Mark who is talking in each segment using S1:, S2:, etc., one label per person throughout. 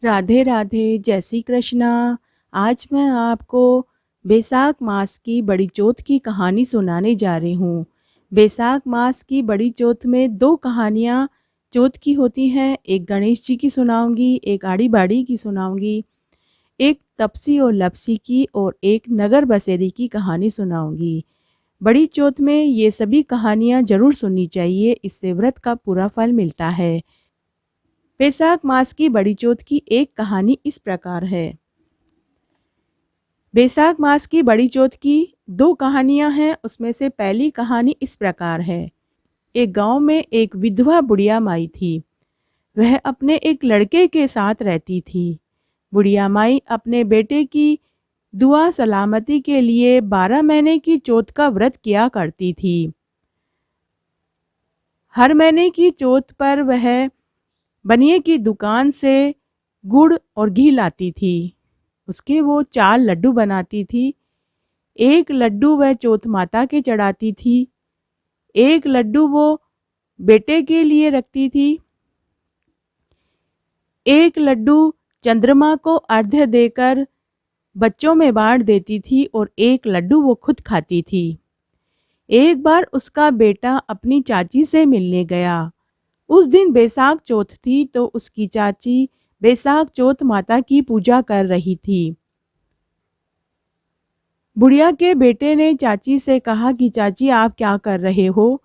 S1: राधे राधे, जय श्री कृष्णा। आज मैं आपको बैसाख मास की बड़ी चौथ की कहानी सुनाने जा रही हूँ। बैसाख मास की बड़ी चौथ में दो कहानियाँ चौथ की होती हैं। एक गणेश जी की सुनाऊंगी, एक आड़ी बाड़ी की सुनाऊंगी, एक तपसी और लपसी की और एक नगर बसेरी की कहानी सुनाऊंगी। बड़ी चौथ में ये सभी कहानियाँ जरूर सुननी चाहिए, इससे व्रत का पूरा फल मिलता है। बैसाख मास की बड़ी चौथ की एक कहानी इस प्रकार है। बैसाख मास की बड़ी चौथ की दो कहानियां हैं। उसमें से पहली कहानी इस प्रकार है। एक गांव में एक विधवा बुढ़िया माई थी। वह अपने एक लड़के के साथ रहती थी। बुढ़िया माई अपने बेटे की दुआ सलामती के लिए 12 महीने की चौथ का व्रत किया करती थी। हर महीने की चौथ पर वह बनिए की दुकान से गुड़ और घी लाती थी। उसके वो 4 लड्डू बनाती थी। एक लड्डू वह चौथ माता के चढ़ाती थी, एक लड्डू वो बेटे के लिए रखती थी, एक लड्डू चंद्रमा को अर्घ्य देकर बच्चों में बांट देती थी और एक लड्डू वो खुद खाती थी। एक बार उसका बेटा अपनी चाची से मिलने गया। उस दिन बैसाख चौथ थी तो उसकी चाची बैसाख चौथ माता की पूजा कर रही थी। बुढ़िया के बेटे ने चाची से कहा कि चाची आप क्या कर रहे हो?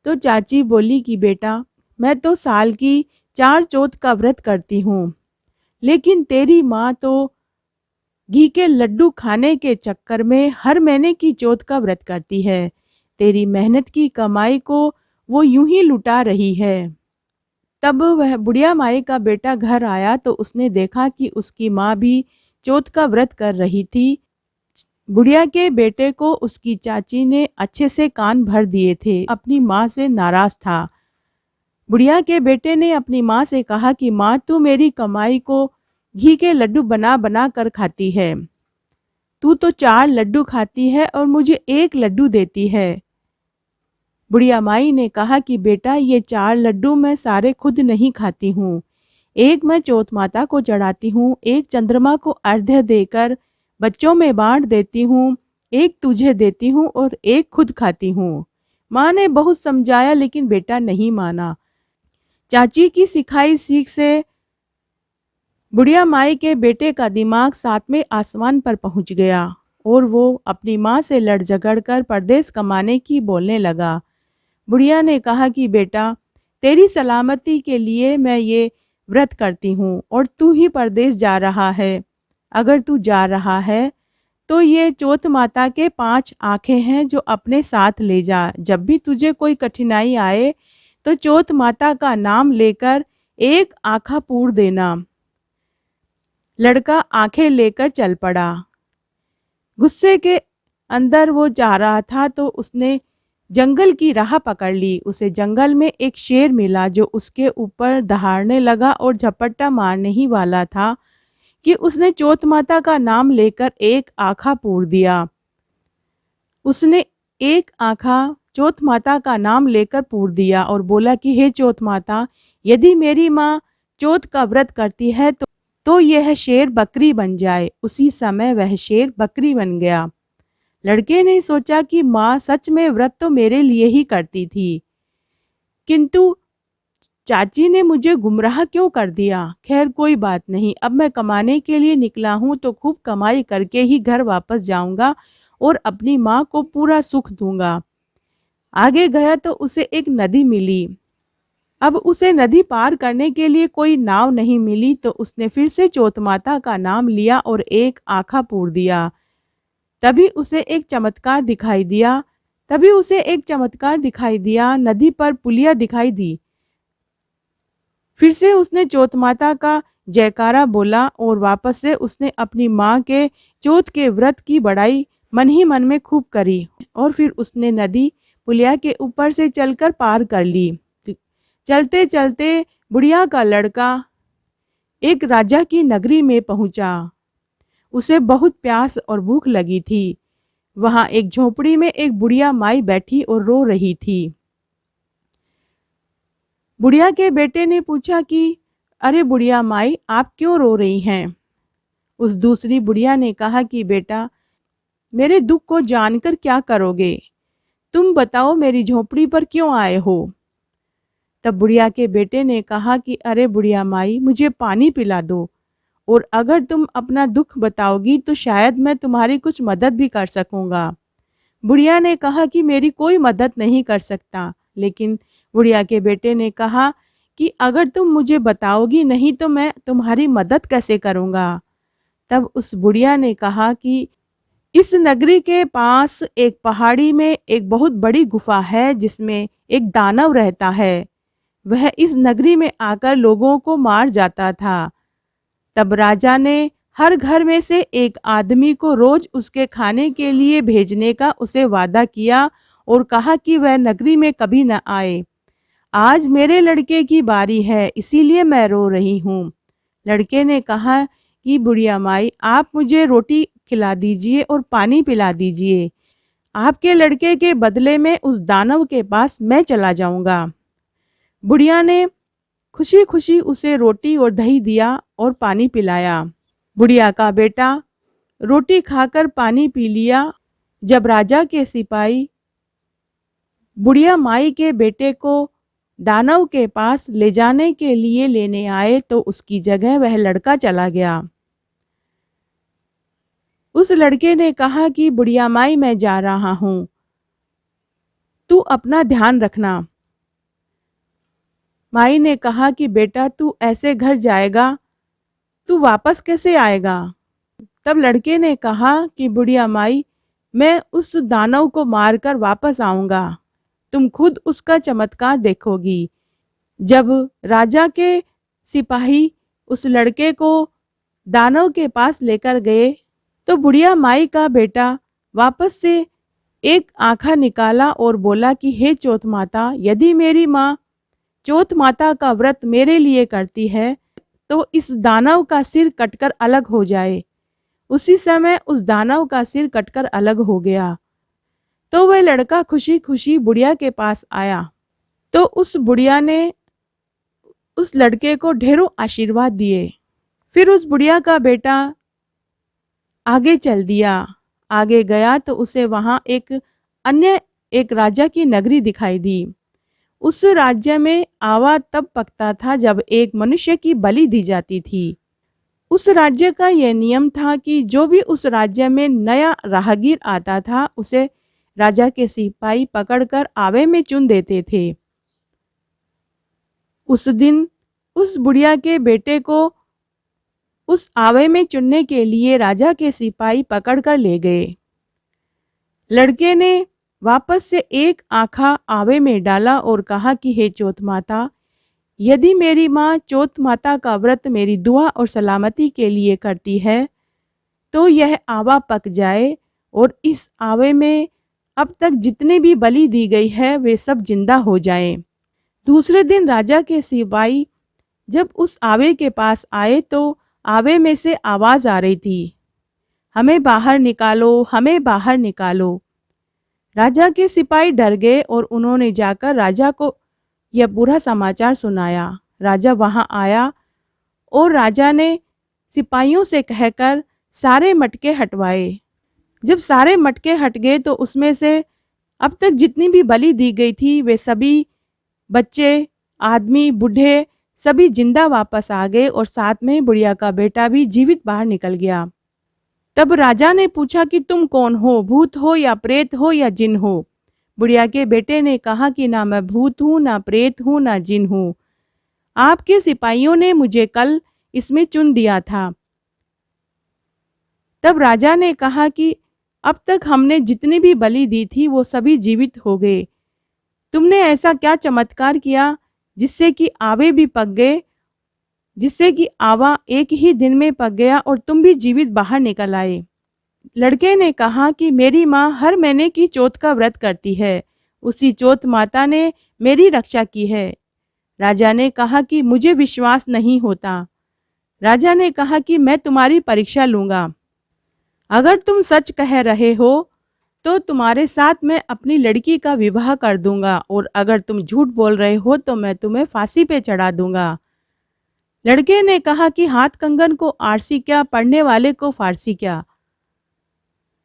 S1: तो चाची बोली कि बेटा, मैं तो साल की 4 चौथ का व्रत करती हूँ, लेकिन तेरी माँ तो घी के लड्डू खाने के चक्कर में हर महीने की चौथ का व्रत करती है। तेरी मेहनत की कमाई को वो यूं ही लुटा रही है। तब वह बुढ़िया माई का बेटा घर आया तो उसने देखा कि उसकी माँ भी चौथ का व्रत कर रही थी। बुढ़िया के बेटे को उसकी चाची ने अच्छे से कान भर दिए थे, अपनी माँ से नाराज था। बुढ़िया के बेटे ने अपनी माँ से कहा कि माँ, तू मेरी कमाई को घी के लड्डू बना बना कर खाती है। तू तो 4 लड्डू खाती है और मुझे एक लड्डू देती है। बुढ़िया माई ने कहा कि बेटा, ये 4 लड्डू मैं सारे खुद नहीं खाती हूँ। एक मैं चौथ माता को चढ़ाती हूँ, एक चंद्रमा को अर्घ्य देकर बच्चों में बांट देती हूँ, एक तुझे देती हूँ और एक खुद खाती हूँ। माँ ने बहुत समझाया लेकिन बेटा नहीं माना। चाची की सिखाई सीख से बुढ़िया माई के बेटे का दिमाग 7वें आसमान पर पहुंच गया और वो अपनी माँ से लड़ झगड़ कर परदेश कमाने की बोलने लगा। बुढ़िया ने कहा कि बेटा, तेरी सलामती के लिए मैं ये व्रत करती हूँ और तू ही परदेश जा रहा है। अगर तू जा रहा है तो ये चौथ माता के 5 आंखें हैं जो अपने साथ ले जा। जब भी तुझे कोई कठिनाई आए तो चौथ माता का नाम लेकर एक आँखा पूर देना। लड़का आंखें लेकर चल पड़ा। गुस्से के अंदर वो जा रहा था तो उसने जंगल की राह पकड़ ली। उसे जंगल में एक शेर मिला जो उसके ऊपर दहाड़ने लगा और झपट्टा मारने ही वाला था कि उसने चौथ माता का नाम लेकर एक आँखा पूर दिया। उसने एक आँखा चौथ माता का नाम लेकर पूर दिया और बोला कि हे चौथ माता, यदि मेरी माँ चौथ का व्रत करती है तो यह शेर बकरी बन जाए। उसी समय वह शेर बकरी बन गया। लड़के ने सोचा कि माँ सच में व्रत तो मेरे लिए ही करती थी, किंतु चाची ने मुझे गुमराह क्यों कर दिया। खैर कोई बात नहीं, अब मैं कमाने के लिए निकला हूँ तो खूब कमाई करके ही घर वापस जाऊंगा और अपनी माँ को पूरा सुख दूंगा। आगे गया तो उसे एक नदी मिली। अब उसे नदी पार करने के लिए कोई नाव नहीं मिली तो उसने फिर से चौथ माता का नाम लिया और एक आँखा पूर दिया। तभी उसे एक चमत्कार दिखाई दिया। नदी पर पुलिया दिखाई दी। फिर से उसने चौथ माता का जयकारा बोला और वापस से उसने अपनी माँ के चौथ के व्रत की बड़ाई मन ही मन में खूब करी और फिर उसने नदी पुलिया के ऊपर से चलकर पार कर ली। चलते चलते बुढ़िया का लड़का एक राजा की नगरी में पहुंचा। उसे बहुत प्यास और भूख लगी थी। वहां एक झोपड़ी में एक बुढ़िया माई बैठी और रो रही थी। बुढ़िया के बेटे ने पूछा कि अरे बुढ़िया माई, आप क्यों रो रही हैं? उस दूसरी बुढ़िया ने कहा कि बेटा, मेरे दुख को जानकर क्या करोगे? तुम बताओ, मेरी झोपड़ी पर क्यों आए हो? तब बुढ़िया के बेटे ने कहा कि अरे बुढ़िया माई, मुझे पानी पिला दो, और अगर तुम अपना दुख बताओगी तो शायद मैं तुम्हारी कुछ मदद भी कर सकूंगा। बुढ़िया ने कहा कि मेरी कोई मदद नहीं कर सकता, लेकिन बुढ़िया के बेटे ने कहा कि अगर तुम मुझे बताओगी नहीं तो मैं तुम्हारी मदद कैसे करूंगा। तब उस बुढ़िया ने कहा कि इस नगरी के पास एक पहाड़ी में एक बहुत बड़ी गुफा है जिसमें एक दानव रहता है। वह इस नगरी में आकर लोगों को मार जाता था। तब राजा ने हर घर में से एक आदमी को रोज उसके खाने के लिए भेजने का उसे वादा किया और कहा कि वह नगरी में कभी न आए। आज मेरे लड़के की बारी है, इसीलिए मैं रो रही हूँ। लड़के ने कहा कि बुढ़िया माई, आप मुझे रोटी खिला दीजिए और पानी पिला दीजिए। आपके लड़के के बदले में उस दानव के पास मैं चला जाऊंगा। बुढ़िया ने खुशी खुशी उसे रोटी और दही दिया और पानी पिलाया। बुढ़िया का बेटा रोटी खाकर पानी पी लिया। जब राजा के सिपाही बुढ़िया माई के बेटे को दानव के पास ले जाने के लिए लेने आए तो उसकी जगह वह लड़का चला गया। उस लड़के ने कहा कि बुढ़िया माई, मैं जा रहा हूँ, तू अपना ध्यान रखना। माई ने कहा कि बेटा, तू ऐसे घर जाएगा, तू वापस कैसे आएगा? तब लड़के ने कहा कि बुढ़िया माई, मैं उस दानव को मारकर वापस आऊंगा, तुम खुद उसका चमत्कार देखोगी। जब राजा के सिपाही उस लड़के को दानव के पास लेकर गए तो बुढ़िया माई का बेटा वापस से एक आँखा निकाला और बोला कि हे चौथ माता, यदि मेरी माँ चौथ माता का व्रत मेरे लिए करती है तो इस दानव का सिर कटकर अलग हो जाए। उसी समय उस दानव का सिर कटकर अलग हो गया। तो वह लड़का खुशी खुशी बुढ़िया के पास आया तो उस बुढ़िया ने उस लड़के को ढेरों आशीर्वाद दिए। फिर उस बुढ़िया का बेटा आगे चल दिया। आगे गया तो उसे वहाँ एक राजा की नगरी दिखाई दी। उस राज्य में आवा तब पकता था जब एक मनुष्य की बलि दी जाती थी। उस राज्य का यह नियम था कि जो भी उस राज्य में नया राहगीर आता था उसे राजा के सिपाही पकड़कर आवे में चुन देते थे। उस दिन उस बुढ़िया के बेटे को उस आवे में चुनने के लिए राजा के सिपाही पकड़कर ले गए। लड़के ने वापस से एक आँखा आवे में डाला और कहा कि हे चौथ माता, यदि मेरी माँ चौथ माता का व्रत मेरी दुआ और सलामती के लिए करती है तो यह आवा पक जाए और इस आवे में अब तक जितने भी बलि दी गई है वे सब जिंदा हो जाएं। दूसरे दिन राजा के सिपाही जब उस आवे के पास आए तो आवे में से आवाज आ रही थी, हमें बाहर निकालो, हमें बाहर निकालो। राजा के सिपाही डर गए और उन्होंने जाकर राजा को यह पूरा समाचार सुनाया। राजा वहां आया और राजा ने सिपाहियों से कहकर सारे मटके हटवाए। जब सारे मटके हट गए तो उसमें से अब तक जितनी भी बलि दी गई थी वे सभी बच्चे, आदमी, बूढ़े सभी जिंदा वापस आ गए और साथ में बुढ़िया का बेटा भी जीवित बाहर निकल गया। तब राजा ने पूछा कि तुम कौन हो, भूत हो या प्रेत हो या जिन हो? बुढ़िया के बेटे ने कहा कि ना मैं भूत हूँ, ना प्रेत हूँ, ना जिन हूँ। आपके सिपाहियों ने मुझे कल इसमें चुन दिया था। तब राजा ने कहा कि अब तक हमने जितनी भी बलि दी थी वो सभी जीवित हो गए। तुमने ऐसा क्या चमत्कार किया जिससे कि आवे भी पक गए, जिससे कि आवा एक ही दिन में पक गया और तुम भी जीवित बाहर निकल आए? लड़के ने कहा कि मेरी माँ हर महीने की चौथ का व्रत करती है, उसी चौथ माता ने मेरी रक्षा की है। राजा ने कहा कि मुझे विश्वास नहीं होता। राजा ने कहा कि मैं तुम्हारी परीक्षा लूंगा। अगर तुम सच कह रहे हो तो तुम्हारे साथ मैं अपनी लड़की का विवाह कर दूंगा, और अगर तुम झूठ बोल रहे हो तो मैं तुम्हें फांसी पे चढ़ा दूंगा। लड़के ने कहा कि हाथ कंगन को आरसी क्या, पढ़ने वाले को फारसी क्या।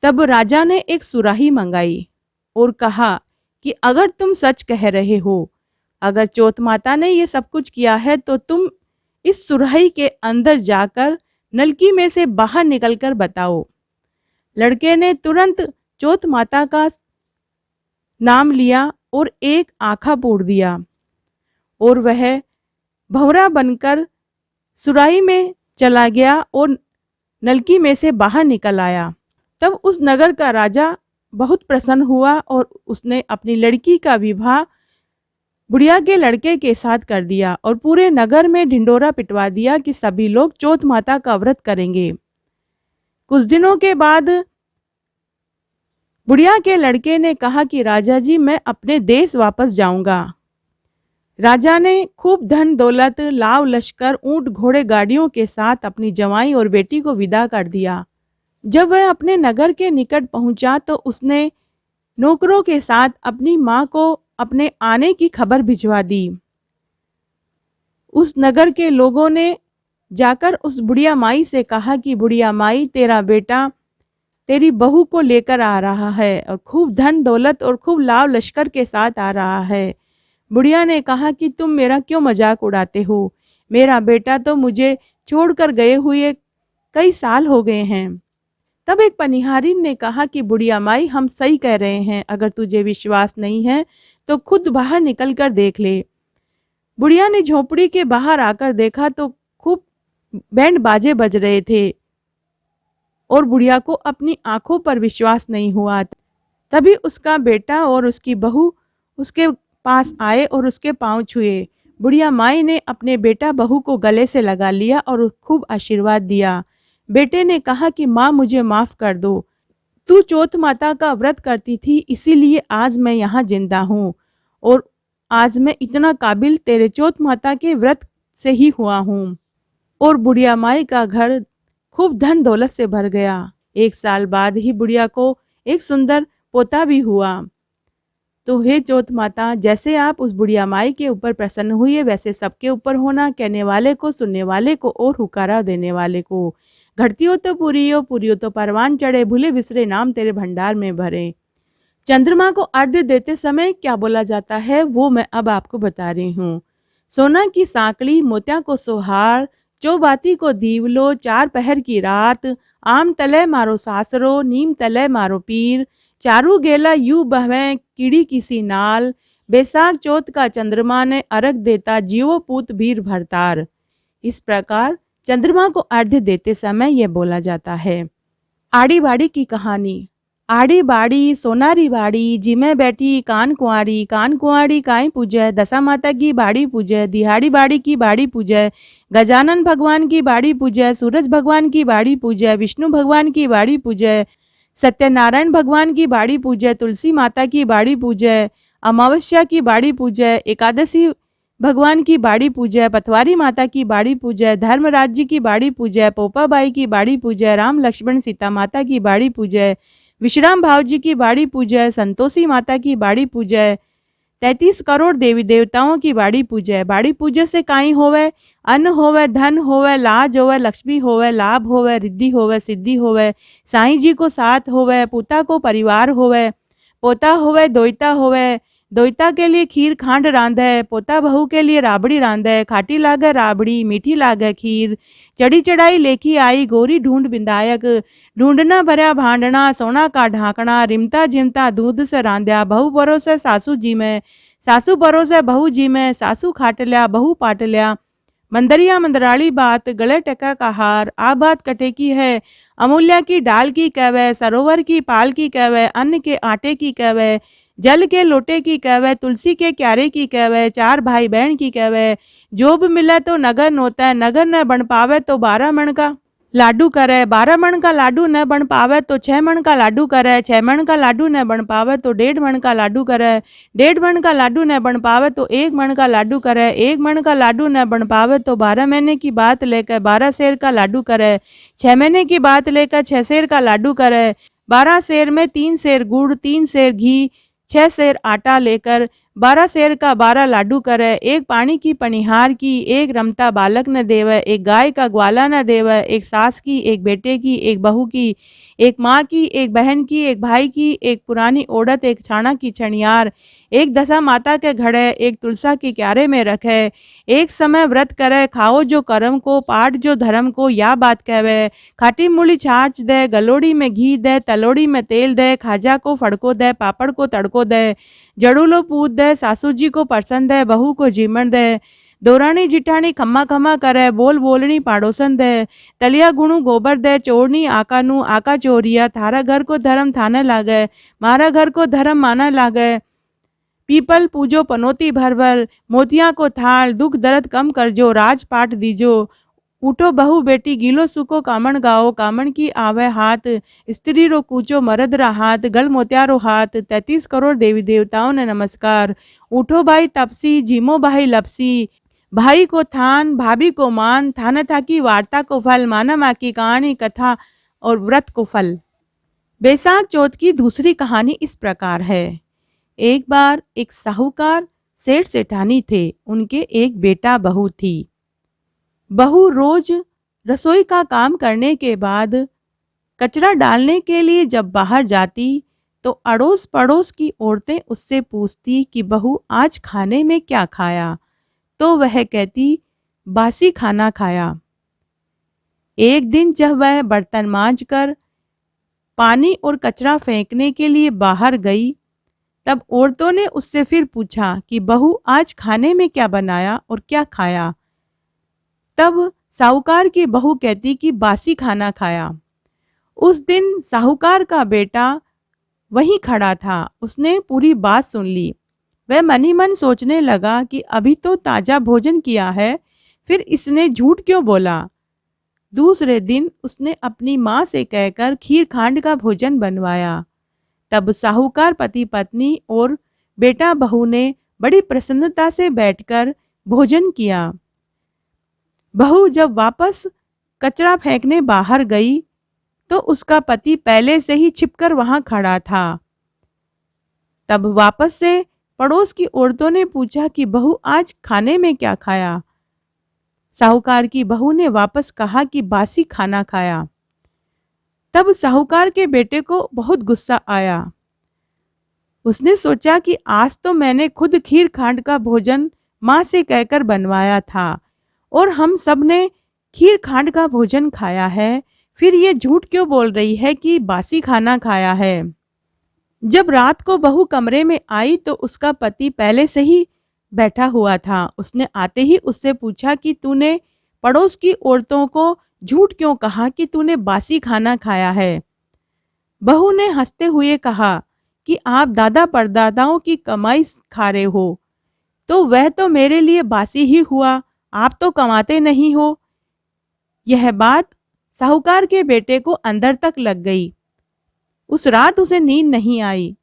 S1: तब राजा ने एक सुराही मंगाई और कहा कि अगर तुम सच कह रहे हो, अगर चौथ माता ने ये सब कुछ किया है, तो तुम इस सुराही के अंदर जाकर नलकी में से बाहर निकलकर बताओ। लड़के ने तुरंत चौथ माता का नाम लिया और एक आखा फोड़ दिया और वह भंवरा बनकर सुराही में चला गया और नलकी में से बाहर निकल आया। तब उस नगर का राजा बहुत प्रसन्न हुआ और उसने अपनी लड़की का विवाह बुढ़िया के लड़के के साथ कर दिया और पूरे नगर में ढिंडोरा पिटवा दिया कि सभी लोग चौथ माता का व्रत करेंगे। कुछ दिनों के बाद बुढ़िया के लड़के ने कहा कि राजा जी, मैं अपने देश वापस जाऊंगा। राजा ने खूब धन दौलत, लाव लश्कर, ऊंट घोड़े गाड़ियों के साथ अपनी जवाई और बेटी को विदा कर दिया। जब वह अपने नगर के निकट पहुंचा तो उसने नौकरों के साथ अपनी माँ को अपने आने की खबर भिजवा दी। उस नगर के लोगों ने जाकर उस बुढ़िया माई से कहा कि बुढ़िया माई, तेरा बेटा तेरी बहू को लेकर आ रहा है और खूब धन दौलत और खूब लाव लश्कर के साथ आ रहा है। बुढ़िया ने कहा कि तुम मेरा क्यों मजाक उड़ाते हो, मेरा बेटा तो मुझे छोड़कर गए हुए कई साल हो गए हैं। तब एक पनिहारी ने कहा कि बुढ़िया माई, हम सही कह रहे हैं, अगर तुझे विश्वास नहीं है तो खुद बाहर निकल कर देख ले। बुढ़िया ने झोपड़ी के बाहर आकर देखा तो खूब बैंड बाजे बज रहे थे और बुढ़िया को अपनी आंखों पर विश्वास नहीं हुआ। तभी उसका बेटा और उसकी बहू उसके पास आए और उसके पांव छुए। बुढ़िया माई ने अपने बेटा बहू को गले से लगा लिया और खूब आशीर्वाद दिया। बेटे ने कहा कि माँ, मुझे माफ कर दो, तू चौथ माता का व्रत करती थी, इसीलिए आज मैं यहाँ जिंदा हूँ और आज मैं इतना काबिल तेरे चौथ माता के व्रत से ही हुआ हूँ। और बुढ़िया माई का घर खूब धन दौलत से भर गया। 1 साल बाद ही बुढ़िया को एक सुंदर पोता भी हुआ। तो हे चौथ माता, जैसे आप उस बुढ़िया माई के ऊपर प्रसन्न हुई है, वैसे सबके ऊपर होना, कहने वाले को, सुनने वाले को और हुकारा देने वाले को। घटती हो तो पूरी हो तो परवान चढ़े, भूले बिसरे नाम तेरे भंडार में भरे। चंद्रमा को अर्घ्य देते समय क्या बोला जाता है वो मैं अब आपको बता रही हूँ। सोना की सांकली, मोतिया को सोहार, चौबाती को दीवलो, 4 पहर की रात, आम तले मारो सासरो, नीम तले मारो पीर, चारू गेला यू बहवें कीड़ी किसी नाल, बैसाख चौथ का चंद्रमा ने अर्घ देता, जीवो पूत भीर भरतार। इस प्रकार चंद्रमा को अर्घ्य देते समय यह बोला जाता है। आड़ी बाड़ी की कहानी। आड़ी बाड़ी सोनारी बाड़ी, जिमे बैठी कान कुंवारी काई पूजय, दशा माता की बाड़ी पूजय, दिहाड़ी बाड़ी की बाड़ी पूजय, गजानन भगवान की बाड़ी पूजय, सूरज भगवान की बाड़ी पूजय, विष्णु भगवान की बाड़ी पूजय, सत्यनारायण भगवान की बाड़ी पूजय, तुलसी माता की बाड़ी पूजय, अमावस्या की बाड़ी पूजय, एकादशी भगवान की बाड़ी पूजय, पथवारी माता की बाड़ी पूजय, धर्मराज जी की बाड़ी पूजय, पोपाबाई की बाड़ी पूजय, राम लक्ष्मण सीता माता की बाड़ी पूजय, विश्राम भाव जी की बाड़ी पूजय, संतोषी माता की बाड़ी पूजय, 33 करोड़ देवी देवताओं की बाड़ी पूजय। बाड़ी पूजय से काई होवे, अन्न होवे, धन होवे, लाज होवे, लक्ष्मी होवे, लाभ होवे, रिद्धि होवे, सिद्धि होवे, साईं जी को साथ होवे, पुता को परिवार होवे, पोता होवे, दोइता होवे, दोइता के लिए खीर खांड रांधे, पोता बहू के लिए राबड़ी रांधे, खाटी लागे राबड़ी, मीठी लागे खीर, चढ़ी चढ़ाई लेखी आई, गोरी ढूंढ बिंदायक, ढूंढना भरा भांडना, सोना का ढाकना, रिमता जिमता दूध से रांध्या, बहू परोसे सासू जी में, सासू परोसे बहू जी में, सासू खाट लिया बहू पाट लिया, मंदरिया मंदराली बात, गले टका का हार, आ बात कटे की है, अमूल्या की डाल की कहवे, सरोवर की पाल की कहवे, अन्न के आटे की कहवे, जल के लोटे की कहवे, तुलसी के क्यारे की कहवे, 4 भाई बहन की कहवे, जो भी मिले तो नगर नोता है, नगर न बन पावे तो 12 मन का लाडू करे, 12 मन का लाडू न बन पावे तो 6 मन का लाडू करे, 6 मन का लाडू न बन पावे तो 1.5 मन का लाडू करे, 1.5 मन का लाडू न बन पावे तो 1 मन का लाडू करे, 1 मन का लाडू न बन पावे तो 12 महीने की बात लेकर 12 सेर का लाडू करे, 6 महीने की बात लेकर 6 सेर का लाडू करे, 12 सेर में 3 सेर गुड़, 3 सेर घी, 6 सेर आटा लेकर 12 सेर का 12 लाडू करे, एक पानी की पनिहार की, एक रमता बालक न देवै, एक गाय का ग्वाला न देवै, एक सास की, एक बेटे की, एक बहू की, एक माँ की, एक बहन की, एक भाई की, एक पुरानी ओढ़त, एक छाना की छनियार, एक दशा माता के घड़े, एक तुलसा की क्यारे में रखे, एक समय व्रत करे, खाओ जो कर्म को, पाठ जो धर्म को, या बात कहवे, खाटी मूली छाछ दे, गलोड़ी में घी दे, तलोड़ी में तेल दे, खाजा को फड़को दे, पापड़ को तड़को दे, जड़ूलो पूत दे, सासू जी को परसन दे, बहू को जीमण दे, दोरानी जिठानी खम्मा खम्मा करे, बोल बोलनी पाड़ोसन दे, तलिया गुणु गोबर दे, चोरनी आकानु, आका चोरिया, थारा घर को धर्म थाने लागे, मारा घर को धर्म माना लागे, पीपल पूजो पनोती भर भर, मोतिया को थाल, दुख दर्द कम कर जो, राजपाट दीजो, उठो बहू बेटी गीलो सुको कामण गाओ, कामण की आवे हाथ, स्त्री रो कूचो मर्द रा हाथ, गल मोत्यारो हाथ, 33 करोड़ देवी देवताओं ने नमस्कार, उठो भाई तपसी, जीमो भाई लपसी, भाई को थान, भाभी को मान, थाना था की वार्ता को फल, माना माँ की कहानी कथा और व्रत को फल। बैसाख चौथ की दूसरी कहानी इस प्रकार है। एक बार एक साहूकार सेठ सेठानी थे, उनके एक बेटा बहू थी। बहू रोज रसोई का काम करने के बाद कचरा डालने के लिए जब बाहर जाती तो अड़ोस पड़ोस की औरतें उससे पूछती कि बहू आज खाने में क्या खाया, तो वह कहती बासी खाना खाया। एक दिन जब वह बर्तन मांजकर पानी और कचरा फेंकने के लिए बाहर गई, तब औरतों ने उससे फिर पूछा कि बहू आज खाने में क्या बनाया और क्या खाया। तब साहूकार की बहू कहती कि बासी खाना खाया। उस दिन साहूकार का बेटा वहीं खड़ा था, उसने पूरी बात सुन ली। वह मन ही मन सोचने लगा कि अभी तो ताजा भोजन किया है, फिर इसने झूठ क्यों बोला। दूसरे दिन उसने अपनी माँ से कहकर खीर खांड का भोजन बनवाया। तब साहूकार पति पत्नी और बेटा बहू ने बड़ी प्रसन्नता से बैठकर भोजन किया। बहू जब वापस कचरा फेंकने बाहर गई तो उसका पति पहले से ही छिपकर वहां खड़ा था। तब वापस से पड़ोस की औरतों ने पूछा कि बहू आज खाने में क्या खाया। साहूकार की बहू ने वापस कहा कि बासी खाना खाया। तब साहूकार के बेटे को बहुत गुस्सा आया। उसने सोचा कि आज तो मैंने खुद खीर खांड का भोजन माँ से कहकर बनवाया था और हम सब ने खीर खांड का भोजन खाया है, फिर ये झूठ क्यों बोल रही है कि बासी खाना खाया है। जब रात को बहू कमरे में आई तो उसका पति पहले से ही बैठा हुआ था। उसने आते ही उससे पूछा कि तूने पड़ोस की औरतों को झूठ क्यों कहा कि तूने बासी खाना खाया है। बहू ने हंसते हुए कहा कि आप दादा परदादाओं की कमाई खा रहे हो, तो वह तो मेरे लिए बासी ही हुआ, आप तो कमाते नहीं हो। यह बात साहूकार के बेटे को अंदर तक लग गई। उस रात उसे नींद नहीं आई।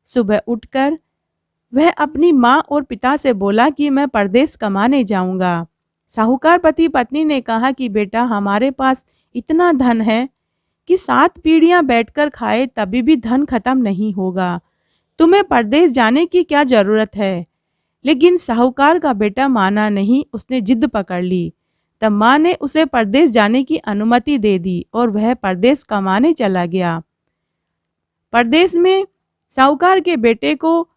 S1: सुबह उठकर वह अपनी माँ और पिता से बोला कि मैं परदेश कमाने जाऊंगा। साहूकार पति पत्नी ने कहा कि बेटा हमारे पास इतना धन है कि 7 पीढ़ियां बैठकर खाए तभी भी धन खत्म नहीं होगा, तुम्हें परदेश जाने की क्या जरूरत है। लेकिन साहूकार का बेटा माना नहीं, उसने जिद पकड़ ली। तब माँ ने उसे परदेश जाने की अनुमति दे दी और वह परदेश कमाने चला गया। परदेश में साहूकार के बेटे को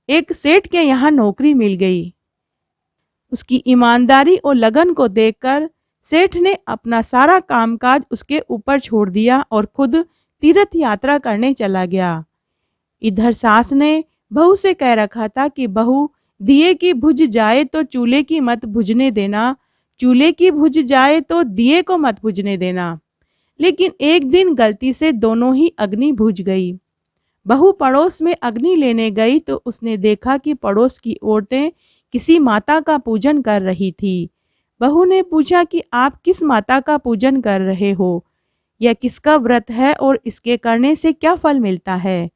S1: एक सेठ के यहाँ नौकरी मिल गई। उसकी ईमानदारी और लगन को देखकर सेठ ने अपना सारा कामकाज उसके ऊपर छोड़ दिया और खुद तीर्थ यात्रा करने चला गया। इधर सास ने बहू से कह रखा था कि बहू दिए की बुझ जाए तो चूल्हे की मत बुझने देना, चूल्हे की बुझ जाए तो दिए को मत बुझने देना। लेकिन एक दिन गलती से दोनों ही अग्नि बुझ गई। बहू पड़ोस में अग्नि लेने गई तो उसने देखा कि पड़ोस की औरतें किसी माता का पूजन कर रही थी। बहू ने पूछा कि आप किस माता का पूजन कर रहे हो, यह किसका व्रत है और इसके करने से क्या फल मिलता है।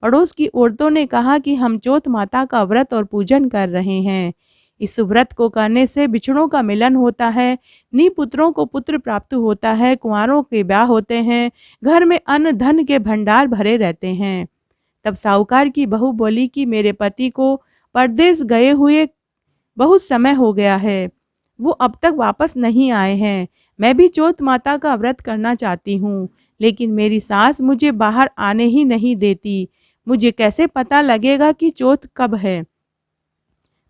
S1: पड़ोस की औरतों ने कहा कि हम चौथ माता का व्रत और पूजन कर रहे हैं। इस व्रत को करने से बिछड़ों का मिलन होता है, निपुत्रों को पुत्र प्राप्त होता है, कुंवारों के ब्याह होते हैं, घर में अन्न धन के भंडार भरे रहते हैं। तब साहूकार की बहू बोली कि मेरे पति को परदेश गए हुए बहुत समय हो गया है। वो अब तक वापस नहीं आए हैं। मैं भी चौथ माता का व्रत करना चाहती हूँ, लेकिन मेरी सास मुझे बाहर आने ही नहीं देती। मुझे कैसे पता लगेगा कि चौथ कब है?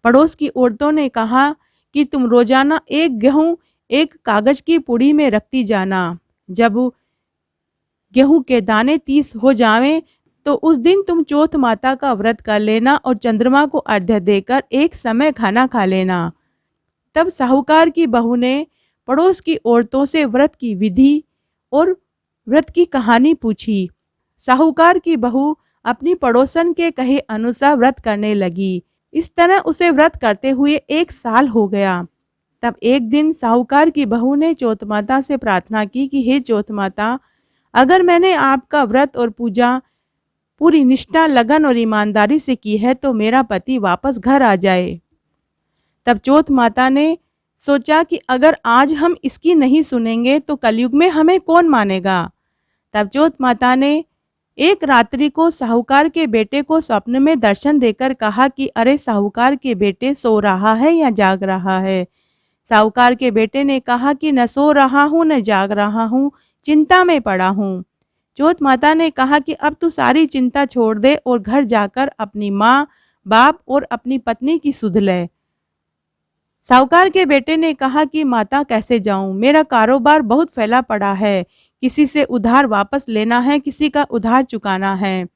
S1: पड़ोस की औरतों ने कहा कि तुम रोजाना एक गेहूं एक कागज की पुड़ी में रखती जाना। जब गेहूं के दाने 30 हो जावें तो उस दिन तुम चौथ माता का व्रत कर लेना और चंद्रमा को अर्घ्य देकर एक समय खाना खा लेना। तब साहूकार की बहू ने पड़ोस की औरतों से व्रत की विधि और व्रत की कहानी पूछी। साहूकार की बहू अपनी पड़ोसन के कहे अनुसार व्रत करने लगी। इस तरह उसे व्रत करते हुए 1 साल हो गया। तब एक दिन साहूकार की बहू ने चौथ माता से प्रार्थना की कि हे चौथ माता, अगर मैंने आपका व्रत और पूजा पूरी निष्ठा, लगन और ईमानदारी से की है तो मेरा पति वापस घर आ जाए। तब चौथ माता ने सोचा कि अगर आज हम इसकी नहीं सुनेंगे तो कलयुग में हमें कौन मानेगा। तब चौथ माता ने एक रात्रि को साहूकार के बेटे को स्वप्न में दर्शन देकर कहा कि अरे साहूकार के बेटे, सो रहा है या जाग रहा है? साहूकार के बेटे ने कहा कि न सो रहा हूँ न जाग रहा हूँ, चिंता में पड़ा हूँ। चौथ माता ने कहा कि अब तू सारी चिंता छोड़ दे और घर जाकर अपनी माँ, बाप और अपनी पत्नी की सुध ले। साहूकार के बेटे ने कहा कि माता कैसे जाऊं, मेरा कारोबार बहुत फैला पड़ा है, किसी से उधार वापस लेना है, किसी का उधार चुकाना है।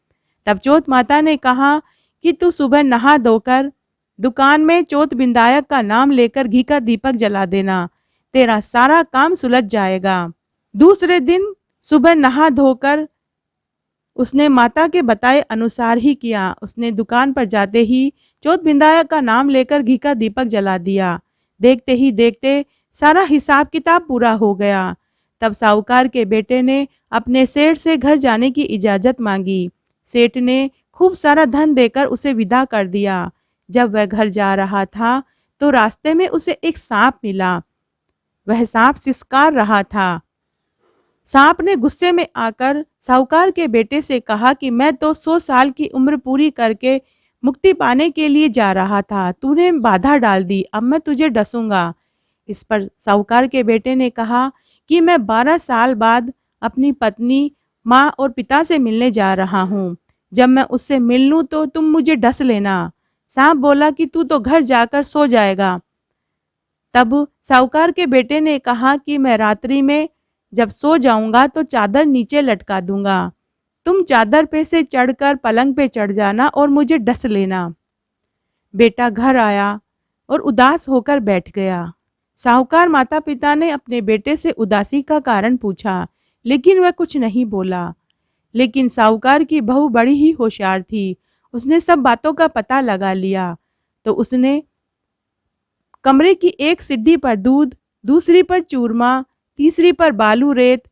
S1: तब चौथ माता ने कहा कि तू सुबह नहा धोकर दुकान में चौथ बिंदायक का नाम लेकर घी का दीपक जला देना, तेरा सारा काम सुलझ जाएगा। दूसरे दिन सुबह नहा धोकर उसने माता के बताए अनुसार ही किया। उसने दुकान पर जाते ही चौथ बिंदायक का नाम लेकर घी का दीपक जला दिया। देखते ही देखते सारा हिसाब किताब पूरा हो गया। तब साहूकार के बेटे ने अपने सेठ से घर जाने की इजाज़त मांगी। सेठ ने खूब सारा धन देकर उसे विदा कर दिया। जब वह घर जा रहा था तो रास्ते में उसे एक सांप मिला। वह सांप सिसकार रहा था। सांप ने गुस्से में आकर साहूकार के बेटे से कहा कि मैं तो 100 साल की उम्र पूरी करके मुक्ति पाने के लिए जा रहा था, तूने बाधा डाल दी, अब मैं तुझे डसूंगा। इस पर साहूकार के बेटे ने कहा कि मैं 12 साल बाद अपनी पत्नी, माँ और पिता से मिलने जा रहा हूँ। जब मैं उससे मिल लूँ तो तुम मुझे डस लेना। सांप बोला कि तू तो घर जाकर सो जाएगा। तब साहूकार के बेटे ने कहा कि मैं रात्रि में जब सो जाऊंगा तो चादर नीचे लटका दूंगा, तुम चादर पे से चढ़कर पलंग पे चढ़ जाना और मुझे डस लेना। बेटा घर आया और उदास होकर बैठ गया। साहूकार माता पिता ने अपने बेटे से उदासी का कारण पूछा, लेकिन वह कुछ नहीं बोला। लेकिन साहूकार की बहू बड़ी ही होशियार थी। उसने सब बातों का पता लगा लिया। तो उसने कमरे की एक सीढ़ी पर दूध, दूसरी पर चूरमा, तीसरी पर बालू रेत,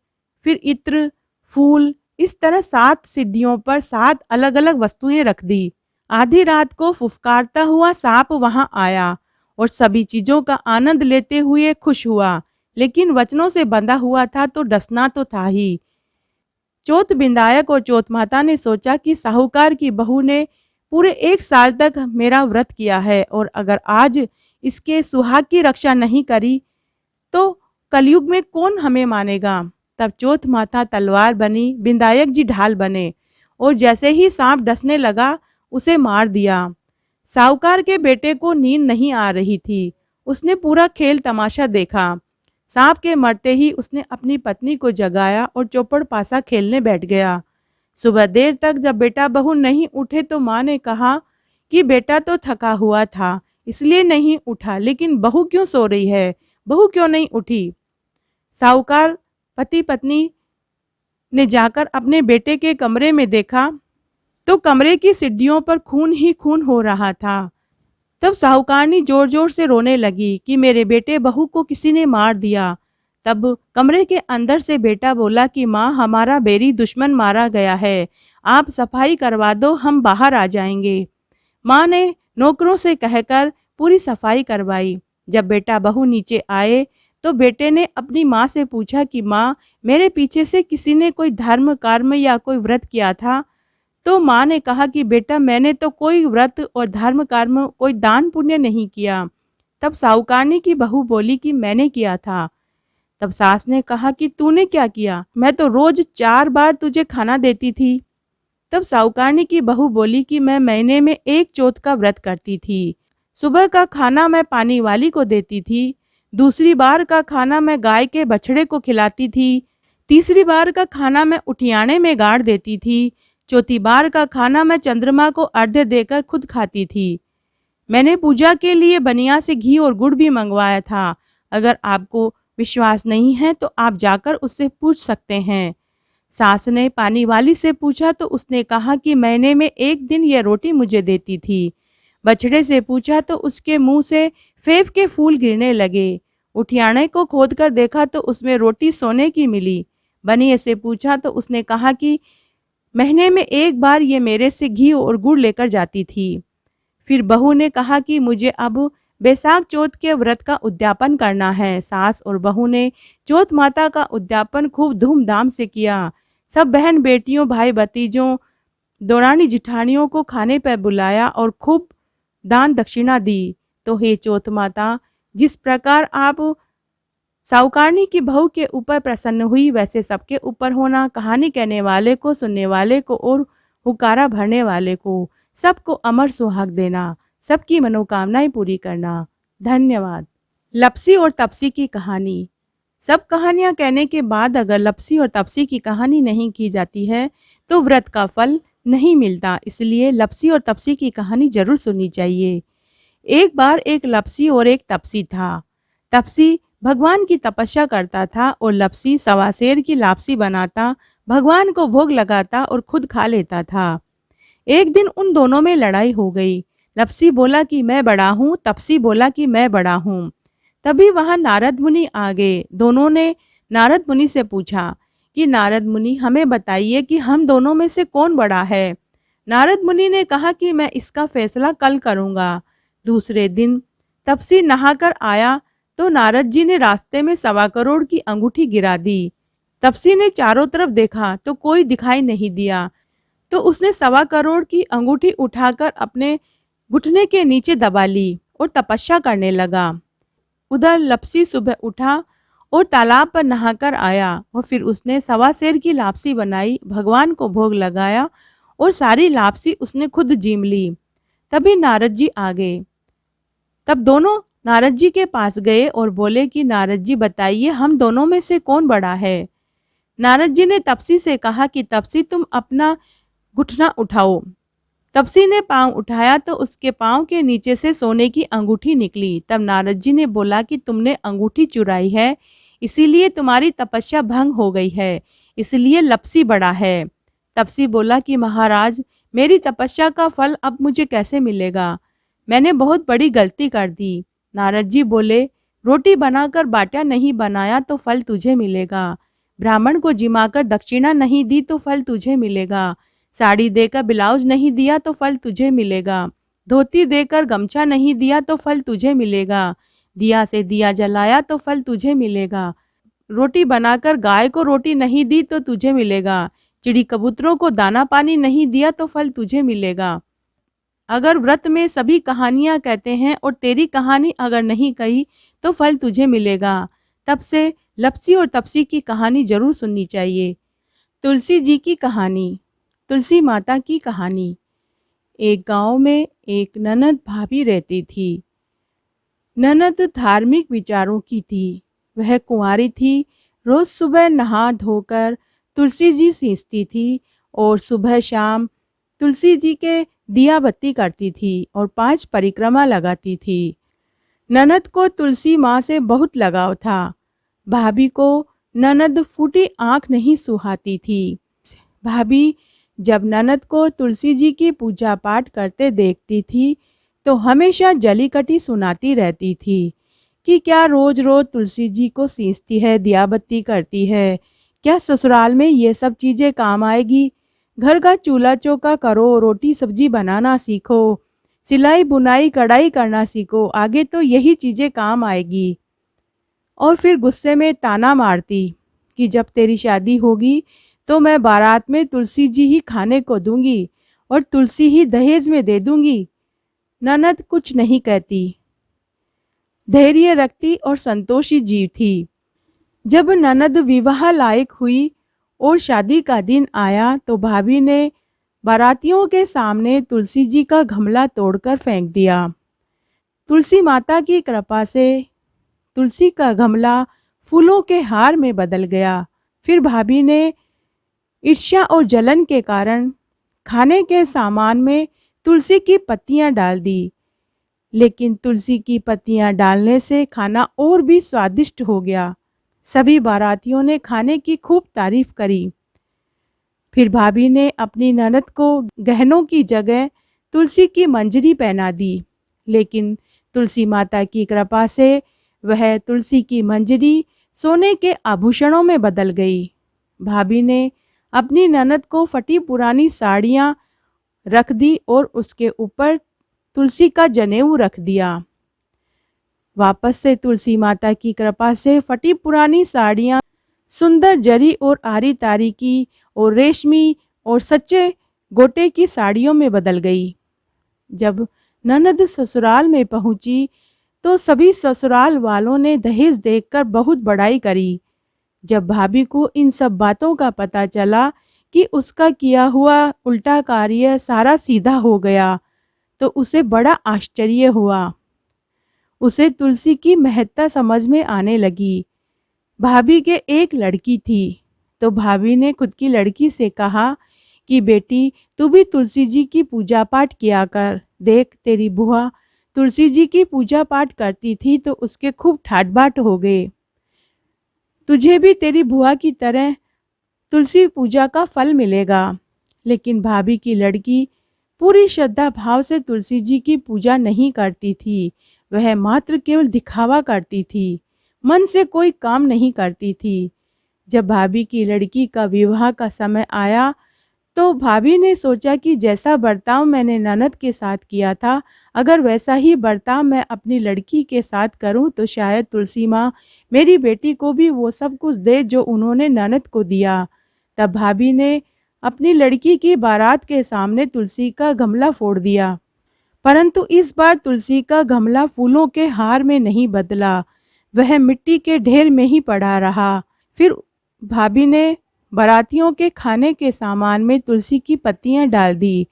S1: फिर इत्र, फूल, इस तरह 7 सीढ़ियों पर 7 अलग अलग वस्तुएं रख दी। आधी रात को फुफकारता हुआ सांप वहां आया और सभी चीजों का आनंद लेते हुए खुश हुआ, लेकिन वचनों से बंधा हुआ था तो डसना तो था ही। चौथ बिंदायक और चौथ माता ने सोचा कि साहूकार की बहू ने पूरे 1 साल तक मेरा व्रत किया है और अगर आज इसके सुहाग की रक्षा नहीं करी तो कलयुग में कौन हमें मानेगा। तब चौथ माता तलवार बनी, बिंदायक जी ढाल बने और जैसे ही सांप डसने लगा उसे मार दिया। साहूकार के बेटे को नींद नहीं आ रही थी। उसने पूरा खेल तमाशा देखा। सांप के मरते ही उसने अपनी पत्नी को जगाया और चौपड़ पासा खेलने बैठ गया। सुबह देर तक जब बेटा बहू नहीं उठे तो माँ ने कहा कि बेटा तो थका हुआ था इसलिए नहीं उठा, लेकिन बहू क्यों सो रही है, बहू क्यों नहीं उठी। साहूकार पति पत्नी ने जाकर अपने बेटे के कमरे में देखा तो कमरे की सीढ़ियों पर खून ही खून हो रहा था। तब साहूकारनी जोर जोर से रोने लगी कि मेरे बेटे बहू को किसी ने मार दिया। तब कमरे के अंदर से बेटा बोला कि माँ, हमारा बैरी दुश्मन मारा गया है, आप सफाई करवा दो, हम बाहर आ जाएंगे। माँ ने नौकरों से कहकर पूरी सफाई करवाई। जब बेटा बहू नीचे आए तो बेटे ने अपनी माँ से पूछा कि माँ, मेरे पीछे से किसी ने कोई धर्म कर्म या कोई व्रत किया था तो माँ ने कहा कि बेटा मैंने तो कोई व्रत और धर्म कर्म कोई दान पुण्य नहीं किया। तब साहूकारनी की बहू बोली कि मैंने किया था। तब सास ने कहा कि तूने क्या किया? मैं तो रोज 4 बार तुझे खाना देती थी। तब साहूकारनी की बहू बोली कि मैं महीने में एक चौथ का व्रत करती थी। सुबह का खाना मैं पानी वाली को देती थी, दूसरी बार का खाना मैं गाय के बछड़े को खिलाती थी, तीसरी बार का खाना मैं उठियाने में गाड़ देती थी, चौथी बार का खाना मैं चंद्रमा को अर्घ्य देकर खुद खाती थी। मैंने पूजा के लिए बनिया से घी और गुड़ भी मंगवाया था। अगर आपको विश्वास नहीं है तो आप जाकर उससे पूछ सकते हैं। सास ने पानी वाली से पूछा तो उसने कहा कि महीने में एक दिन यह रोटी मुझे देती थी। बछड़े से पूछा तो उसके मुंह से फेफ के फूल गिरने लगे। उठियाने को खोदकर देखा तो उसमें रोटी सोने की मिली। बनिए से पूछा तो उसने कहा कि महीने में एक बार ये मेरे से घी और गुड़ लेकर जाती थी। फिर बहू ने कहा कि मुझे अब बैसाख चौथ के व्रत का उद्यापन करना है। सास और बहू ने चौथ माता का उद्यापन खूब धूमधाम से किया। सब बहन बेटियों, भाई भतीजों, दौरानी जिठानियों को खाने पर बुलाया और खूब दान दक्षिणा दी। तो हे चौथ माता, जिस प्रकार आप साहूकारनी की बहू के ऊपर प्रसन्न हुई वैसे सबके ऊपर होना। कहानी कहने वाले को, सुनने वाले को और हुकारा भरने वाले को सबको अमर सुहाग देना, सबकी मनोकामनाएं पूरी करना। धन्यवाद। लपसी और तपसी की कहानी। सब कहानियां कहने के बाद अगर लपसी और तपसी की कहानी नहीं की जाती है तो व्रत का फल नहीं मिलता। इसलिए लपसी और तपसी की कहानी जरूर सुननी चाहिए। एक बार एक लपसी और एक तपसी था। तपसी भगवान की तपस्या करता था और लपसी सवा सेर की लापसी बनाता, भगवान को भोग लगाता और खुद खा लेता था। एक दिन उन दोनों में लड़ाई हो गई। लपसी बोला कि मैं बड़ा हूँ, तपसी बोला कि मैं बड़ा हूँ। तभी वहां नारद मुनि आ गए। दोनों ने नारद मुनि से पूछा कि नारद मुनि हमें बताइए कि हम दोनों में से कौन बड़ा है। नारद मुनि ने कहा कि मैं इसका फैसला कल करूंगा। दूसरे दिन तपसी नहाकर आया तो नारद जी ने रास्ते में 1.25 करोड़ की अंगूठी गिरा दी। तपसी ने चारों तरफ देखा तो कोई दिखाई नहीं दिया। तो उसने 1.25 करोड़ की अंगूठी उठाकर अपने घुटने के नीचे दबा ली और तपस्या करने लगा। उधर लपसी सुबह उठा और तालाब पर नहाकर आया और फिर उसने 1.25 सेर की लापसी बनाई, भगवान को भोग लगाया और सारी लापसी उसने खुद जीम ली। तभी नारद जी आ गए। तब दोनों नारद जी के पास गए और बोले कि नारद जी बताइए हम दोनों में से कौन बड़ा है। नारद जी ने तपसी से कहा कि तपसी तुम अपना घुटना उठाओ। तपसी ने पांव उठाया तो उसके पांव के नीचे से सोने की अंगूठी निकली। तब नारद जी ने बोला कि तुमने अंगूठी चुराई है, इसीलिए तुम्हारी तपस्या भंग हो गई है, इसलिए लपसी बड़ा है। तपसी बोला कि महाराज मेरी तपस्या का फल अब मुझे कैसे मिलेगा, मैंने बहुत बड़ी गलती कर दी। नारद जी बोले रोटी बनाकर बाटा नहीं बनाया तो फल तुझे मिलेगा, ब्राह्मण को जिमाकर दक्षिणा नहीं दी तो फल तुझे मिलेगा, साड़ी देकर ब्लाउज नहीं दिया तो फल तुझे मिलेगा, धोती देकर गमछा नहीं दिया तो फल तुझे मिलेगा, दिया से दिया जलाया तो फल तुझे मिलेगा, रोटी बनाकर गाय को रोटी नहीं दी तो तुझे मिलेगा, चिड़ी कबूतरों को दाना पानी नहीं दिया तो फल तुझे मिलेगा। अगर व्रत में सभी कहानियां कहते हैं और तेरी कहानी अगर नहीं कही तो फल तुझे मिलेगा। तब से लपसी और तपसी की कहानी जरूर सुननी चाहिए। तुलसी जी की कहानी। तुलसी माता की कहानी। एक गांव में एक ननद भाभी रहती थी। ननद धार्मिक विचारों की थी। वह कुंवारी थी। रोज सुबह नहा धोकर तुलसी जी सींचती थी और सुबह शाम तुलसी जी के दिया बत्ती करती थी और 5 परिक्रमा लगाती थी। ननद को तुलसी माँ से बहुत लगाव था। भाभी को ननद फूटी आंख नहीं सुहाती थी। भाभी जब ननद को तुलसी जी की पूजा पाठ करते देखती थी तो हमेशा जली कटी सुनाती रहती थी कि क्या रोज रोज तुलसी जी को सींचती है, दिया बत्ती करती है, क्या ससुराल में ये सब चीज़ें काम आएगी। घर का चूल्हा चौका करो, रोटी सब्जी बनाना सीखो, सिलाई बुनाई कढ़ाई करना सीखो, आगे तो यही चीज़ें काम आएगी। और फिर गुस्से में ताना मारती कि जब तेरी शादी होगी तो मैं बारात में तुलसी जी ही खाने को दूंगी और तुलसी ही दहेज में दे दूंगी। ननद कुछ नहीं कहती, धैर्य रखती और संतोषी जीव थी। जब ननद विवाह लायक हुई और शादी का दिन आया तो भाभी ने बारातियों के सामने तुलसी जी का गमला तोड़कर फेंक दिया। तुलसी माता की कृपा से तुलसी का गमला फूलों के हार में बदल गया। फिर भाभी ने ईर्ष्या और जलन के कारण खाने के सामान में तुलसी की पत्तियां डाल दी, लेकिन तुलसी की पत्तियां डालने से खाना और भी स्वादिष्ट हो गया। सभी बारातियों ने खाने की खूब तारीफ करी। फिर भाभी ने अपनी ननद को गहनों की जगह तुलसी की मंजरी पहना दी, लेकिन तुलसी माता की कृपा से वह तुलसी की मंजरी सोने के आभूषणों में बदल गई। भाभी ने अपनी ननद को फटी पुरानी साड़ियाँ रख दी और उसके ऊपर तुलसी का जनेऊ रख दिया। वापस से तुलसी माता की कृपा से फटी पुरानी साड़ियाँ सुंदर जरी और आरी तारी की और रेशमी और सच्चे गोटे की साड़ियों में बदल गई। जब ननद ससुराल में पहुंची तो सभी ससुराल वालों ने दहेज देखकर बहुत बड़ाई करी। जब भाभी को इन सब बातों का पता चला कि उसका किया हुआ उल्टा कार्य सारा सीधा हो गया तो उसे बड़ा आश्चर्य हुआ। उसे तुलसी की महत्ता समझ में आने लगी। भाभी के एक लड़की थी, तो भाभी ने खुद की लड़की से कहा कि बेटी तू भी तुलसी जी की पूजा पाठ किया कर। देख तेरी बुआ तुलसी जी की पूजा पाठ करती थी तो उसके खूब ठाट बाट हो गए। तुझे भी तेरी बुआ की तरह तुलसी पूजा का फल मिलेगा। लेकिन भाभी की लड़की पूरी श्रद्धा भाव से तुलसी जी की पूजा नहीं करती थी। वह मात्र केवल दिखावा करती थी, मन से कोई काम नहीं करती थी। जब भाभी की लड़की का विवाह का समय आया तो भाभी ने सोचा कि जैसा बर्ताव मैंने ननद के साथ किया था, अगर वैसा ही बर्ताव मैं अपनी लड़की के साथ करूं तो शायद तुलसी माँ मेरी बेटी को भी वो सब कुछ दे जो उन्होंने ननद को दिया। तब भाभी ने अपनी लड़की की बारात के सामने तुलसी का गमला फोड़ दिया, परंतु इस बार तुलसी का गमला फूलों के हार में नहीं बदला, वह मिट्टी के ढेर में ही पड़ा रहा। फिर भाभी ने बारातियों के खाने के सामान में तुलसी की पत्तियां डाल दी,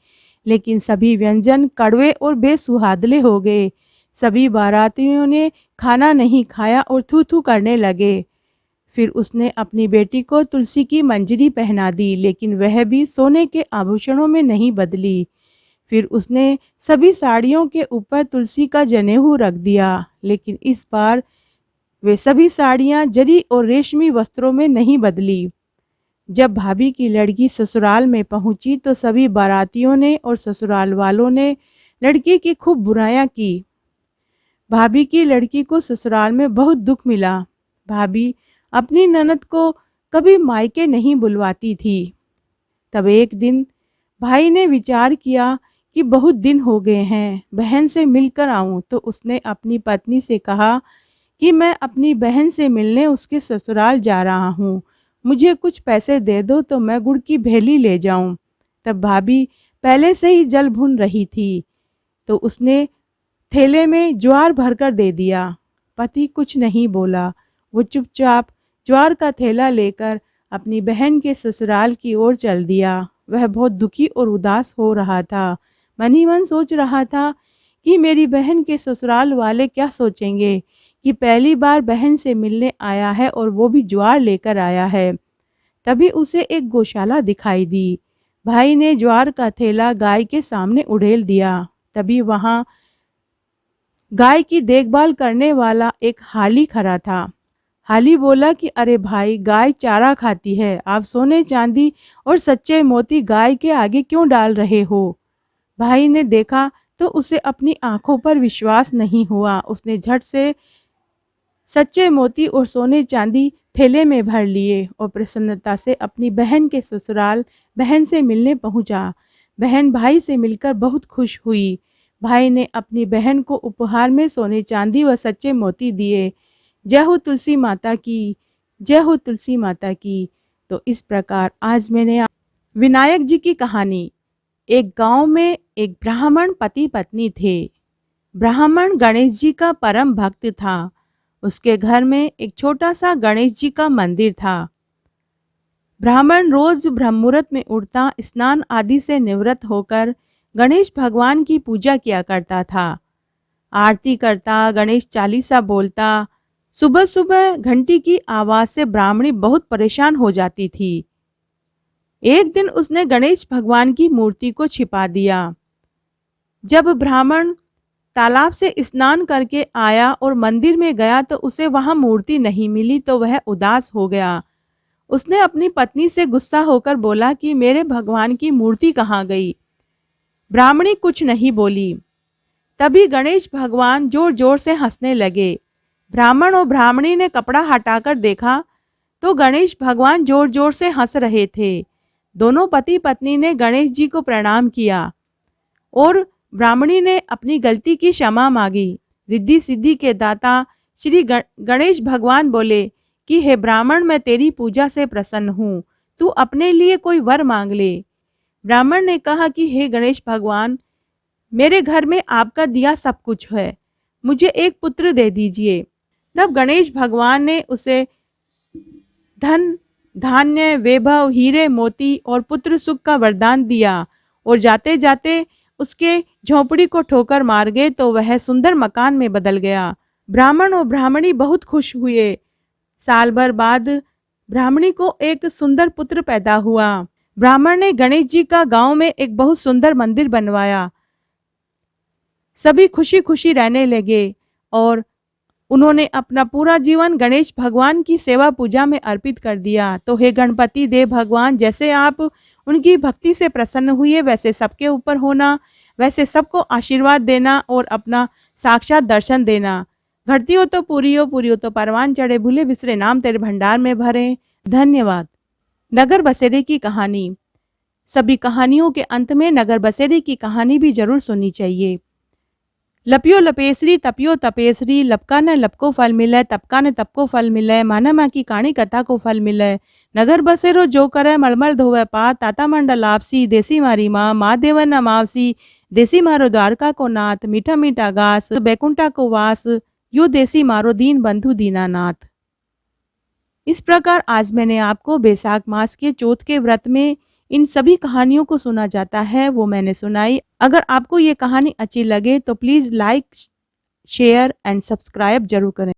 S1: लेकिन सभी व्यंजन कड़वे और बेसुहादले हो गए। सभी बारातियों ने खाना नहीं खाया और थू थू करने लगे। फिर उसने अपनी बेटी को तुलसी की मंजरी पहना दी, लेकिन वह भी सोने के आभूषणों में नहीं बदली। फिर उसने सभी साड़ियों के ऊपर तुलसी का जनेऊ रख दिया, लेकिन इस बार वे सभी साड़ियाँ जरी और रेशमी वस्त्रों में नहीं बदली। जब भाभी की लड़की ससुराल में पहुंची तो सभी बारातियों ने और ससुराल वालों ने लड़की की खूब बुराइयां की। भाभी की लड़की को ससुराल में बहुत दुख मिला। भाभी अपनी ननद को कभी मायके नहीं बुलवाती थी। तब एक दिन भाई ने विचार किया कि बहुत दिन हो गए हैं, बहन से मिलकर आऊं। तो उसने अपनी पत्नी से कहा कि मैं अपनी बहन से मिलने उसके ससुराल जा रहा हूँ, मुझे कुछ पैसे दे दो तो मैं गुड़ की भेली ले जाऊं। तब भाभी पहले से ही जल भून रही थी, तो उसने थैले में ज्वार भरकर दे दिया। पति कुछ नहीं बोला, वो चुपचाप ज्वार का थैला लेकर अपनी बहन के ससुराल की ओर चल दिया। वह बहुत दुखी और उदास हो रहा था। मन ही मन सोच रहा था कि मेरी बहन के ससुराल वाले क्या सोचेंगे कि पहली बार बहन से मिलने आया है और वो भी ज्वार लेकर आया है। तभी उसे एक गौशाला दिखाई दी। भाई ने ज्वार का थैला गाय के सामने उड़ेल दिया। तभी वहां गाय की देखभाल करने वाला एक हाली खड़ा था। हाली बोला कि अरे भाई, गाय चारा खाती है, आप सोने चांदी और सच्चे मोती गाय के आगे क्यों डाल रहे हो। भाई ने देखा तो उसे अपनी आंखों पर विश्वास नहीं हुआ। उसने झट से सच्चे मोती और सोने चांदी थैले में भर लिए और प्रसन्नता से अपनी बहन के ससुराल बहन से मिलने पहुंचा। बहन भाई से मिलकर बहुत खुश हुई। भाई ने अपनी बहन को उपहार में सोने चांदी व सच्चे मोती दिए। जय हो तुलसी माता की, जय हो तुलसी माता की। तो इस प्रकार आज मैंने विनायक जी की कहानी। एक गांव में एक ब्राह्मण पति पत्नी थे। ब्राह्मण गणेश जी का परम भक्त था। उसके घर में एक छोटा सा गणेश जी का मंदिर था। ब्राह्मण रोज ब्रह्म मुहूर्त में उठता, स्नान आदि से निवृत्त होकर गणेश भगवान की पूजा किया करता था। आरती करता, गणेश चालीसा बोलता। सुबह सुबह घंटी की आवाज से ब्राह्मणी बहुत परेशान हो जाती थी। एक दिन उसने गणेश भगवान की मूर्ति को छिपा दिया। जब ब्राह्मण तालाब से स्नान करके आया और मंदिर में गया तो उसे वहां मूर्ति नहीं मिली, तो वह उदास हो गया। उसने अपनी पत्नी से गुस्सा होकर बोला कि मेरे भगवान की मूर्ति कहाँ गई। ब्राह्मणी कुछ नहीं बोली। तभी गणेश भगवान जोर जोर से हंसने लगे। ब्राह्मण और ब्राह्मणी ने कपड़ा हटाकर देखा तो गणेश भगवान जोर जोर से हंस रहे थे। दोनों पति पत्नी ने गणेश जी को प्रणाम किया और ब्राह्मणी ने अपनी गलती की क्षमा मांगी। रिद्धि सिद्धि के दाता श्री गणेश भगवान बोले कि हे ब्राह्मण, मैं तेरी पूजा से प्रसन्न हूँ, तू अपने लिए कोई वर मांग ले। ब्राह्मण ने कहा कि हे गणेश भगवान, मेरे घर में आपका दिया सब कुछ है, मुझे एक पुत्र दे दीजिए। तब गणेश भगवान ने उसे धन, धान्य, वैभव, हीरे मोती और पुत्र सुख का वरदान दिया और जाते जाते उसके झोंपड़ी को ठोकर मार गए तो वह सुंदर मकान में बदल गया। ब्राह्मण और ब्राह्मणी बहुत खुश हुए। साल भर बाद ब्राह्मणी को एक सुंदर पुत्र पैदा हुआ। ब्राह्मण ने गणेश जी का गांव में एक बहुत सुंदर मंदिर बनवाया। सभी खुशी खुशी रहने लगे और उन्होंने अपना पूरा जीवन गणेश भगवान की सेवा पूजा में अर्पित कर दिया। तो हे गणपति देव भगवान, जैसे आप उनकी भक्ति से प्रसन्न हुए वैसे सबके ऊपर होना, वैसे सबको आशीर्वाद देना और अपना साक्षात दर्शन देना। घटती हो तो पूरी हो तो परवान चढ़े, भूले बिसरे नाम तेरे भंडार में भरे। धन्यवाद। नगर बसेरे की कहानी। सभी कहानियों के अंत में नगर बसेरे की कहानी भी जरूर सुननी चाहिए। लपियो लपेसरी तपियो तपेसरी, लपका न लपको फल मिले, तपका न तपको फल मिले, माना माँ की कहानी कथा को फल मिले। नगर बसेरो जो करे मलमल धोवे पा, ताता मंडल आपसी देसी मारी माँ देवन न मावसी, देसी मारो द्वारका को नाथ, मीठा मीठा घास बैकुंठा को वास, यो देसी मारो दीन बंधु दीनानाथ। इस प्रकार आज मैंने आपको बैसाख मास के चौथ के व्रत में इन सभी कहानियों को सुना जाता है वो मैंने सुनाई। अगर आपको ये कहानी अच्छी लगे तो please like, share and subscribe जरूर करें।